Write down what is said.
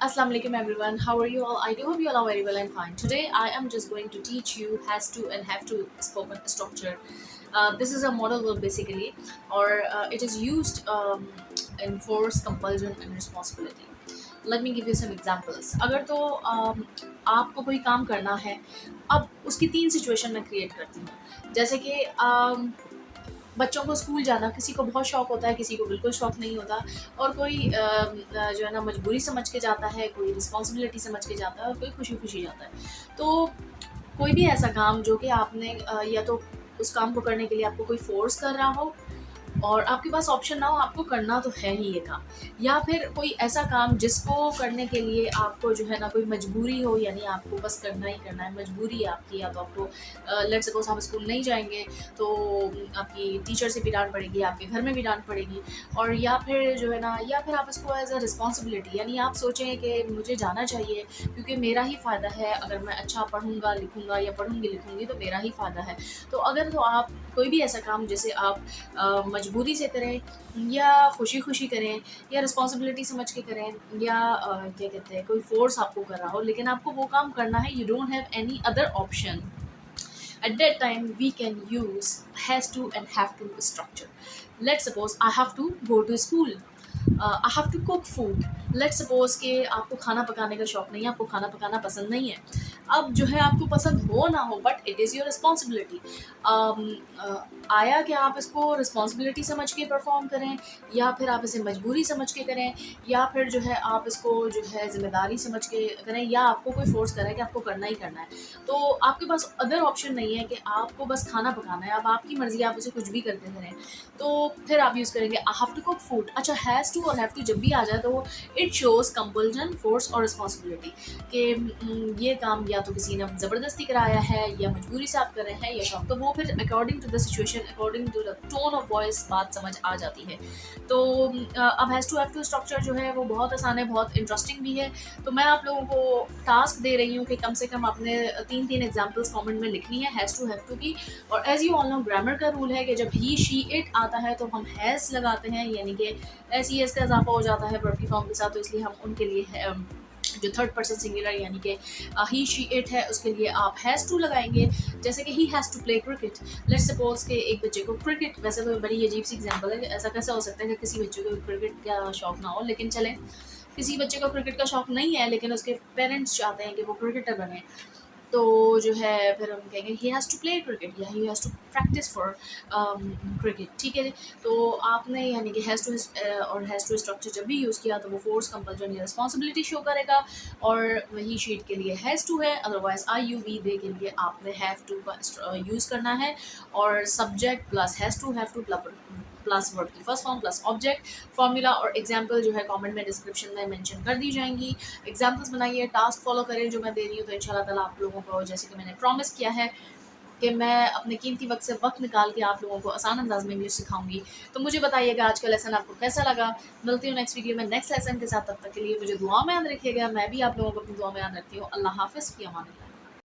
Assalamu alaikum everyone. How are you all? I do hope you all are very well and fine. Today I am just going to teach you has to and have to spoken structure. This is a model verb basically, or it is used in force, compulsion and responsibility. Let me give you some examples. अगर तो आपको कोई काम करना है, अब उसकी तीन सिचुएशन मैं क्रिएट करती हूँ। जैसे कि बच्चों को स्कूल जाना किसी को बहुत शौक होता है, किसी को बिल्कुल शौक नहीं होता, और कोई जो है ना मजबूरी समझ के जाता है, कोई रिस्पॉन्सिबिलिटी समझ के जाता है और कोई खुशी खुशी जाता है। तो कोई भी ऐसा काम जो कि आपने या तो उस काम को करने के लिए आपको कोई फोर्स कर रहा हो और आपके पास ऑप्शन ना हो, आपको करना तो है ही ये काम, या फिर कोई ऐसा काम जिसको करने के लिए आपको जो है ना कोई मजबूरी हो, यानी आपको बस करना ही करना है, मजबूरी है आपकी, या तो आपको लेट्स सपोज आप स्कूल नहीं जाएंगे तो आपकी टीचर से भी डांट पड़ेगी, आपके घर में भी डांट पड़ेगी, और या फिर जो है ना, या फिर आप इसको एज अ रिस्पॉन्सिबिलिटी, यानी आप सोचें कि मुझे जाना चाहिए क्योंकि मेरा ही फ़ायदा है, अगर मैं अच्छा पढ़ूंगा लिखूंगा या पढ़ूंगी लिखूंगी तो मेरा ही फ़ायदा है। तो अगर तो आप कोई भी ऐसा काम जैसे आप मजबूरी से करें, या खुशी-खुशी करें, या रिस्पॉन्सिबिलिटी समझ के करें, या क्या कहते हैं, कोई फ़ोर्स आपको कर रहा हो लेकिन आपको वो काम करना है, you don't have any other option, at that time we can use has to and have to structure. Let's suppose I have to go to school, I have to cook food. Let's suppose कि आपको खाना पकाने का शौक नहीं है, आपको खाना पकाना पसंद नहीं है। अब जो है आपको पसंद हो ना हो, but it is your responsibility. आया कि आप इसको रिस्पॉन्सिबिलिटी समझ के परफॉर्म करें, या फिर आप इसे मजबूरी समझ के करें, या फिर जो है आप इसको जो है ज़िम्मेदारी समझ के करें, या आपको कोई फोर्स करे कि आपको करना ही करना है। तो आपके पास अदर ऑप्शन नहीं है कि आपको बस खाना पकाना है, अब आपकी मर्ज़ी, आप उसे कुछ भी करते करें। तो फिर आप यूज़ करेंगे I have to cook food. अच्छा, हैज़ टू और हैव टू जब भी आ जाए तो इट शोज़ कंपल्जन, फोर्स और रिस्पॉन्सिबिलिटी कि ये काम या तो किसी ने ज़बरदस्ती कराया है, या मजबूरी से आप कर रहे हैं, या शौक। तो वो फिर according to the situation, according to the tone of voice बात समझ आ जाती है। तो अब has to have to structure जो है वो बहुत आसान है, बहुत इंटरेस्टिंग भी है। तो मैं आप लोगों को टास्क दे रही हूँ कि कम से कम आपने 3-3 एग्जाम्पल्स कमेंट में लिखनी है हैज़ टू हैव टू की। और as you all know, grammar का रूल है कि जब ही शी इट आता है तो हम हैज़ लगाते हैं, यानी कि एस ई एस का इजाफा हो जाता है वर्ब की फॉर्म के साथ, तो इसलिए हम उनके लिए जो थर्ड पर्सन सिंगुलर यानी कि ही शी इट है उसके लिए आप हैज़ टू लगाएंगे। जैसे कि he has to play cricket. Let's suppose कि एक बच्चे को क्रिकेट, वैसे तो बड़ी अजीब सी एग्जांपल है, ऐसा कैसे हो सकता है कि किसी बच्चे को क्रिकेट का शौक ना हो, लेकिन चलें, किसी बच्चे को क्रिकेट का शौक नहीं है लेकिन उसके पेरेंट्स चाहते हैं कि वो क्रिकेटर बने, तो जो है फिर हम कहेंगे he has to play cricket, या he has to practise for cricket. ठीक है जी। तो आपने यानी कि हैज़ टू और हैज़ टू स्ट्रक्चर जब भी यूज़ किया तो वो फोर्स, कंपल्जन या रिस्पॉन्सिबिलिटी शो करेगा, और वही शीट के लिए हैज़ टू है, otherwise I you we they के लिए आपने हैव टू का यूज़ करना है, और subject plus has to have to plus verb की first form plus object. Formula और एग्जाम्पल जो है कमेंट में, डिस्क्रिप्शन में मेंशन कर दी जाएंगी। एग्जाम्पल्स बनाइए, टास्क फॉलो करें जो मैं दे रही हूँ, तो इंशाल्लाह ताला आप लोगों को, जैसे कि मैंने प्रॉमिस किया है कि मैं अपने कीमती वक्त से वक्त निकाल के आप लोगों को आसान अंदाज में इंग्लिश सिखाऊंगी। तो मुझे बताइएगा आज का लेसन आपको कैसा लगा। मिलती हूँ नेक्स्ट वीडियो में नेक्स्ट लेसन के साथ, तब तक के लिए मुझे दुआ में याद रखिएगा, मैं भी आप लोगों को अपनी दुआ में याद रखती हूँ। अल्लाह हाफिज़, फ़ी अमान अल्लाह।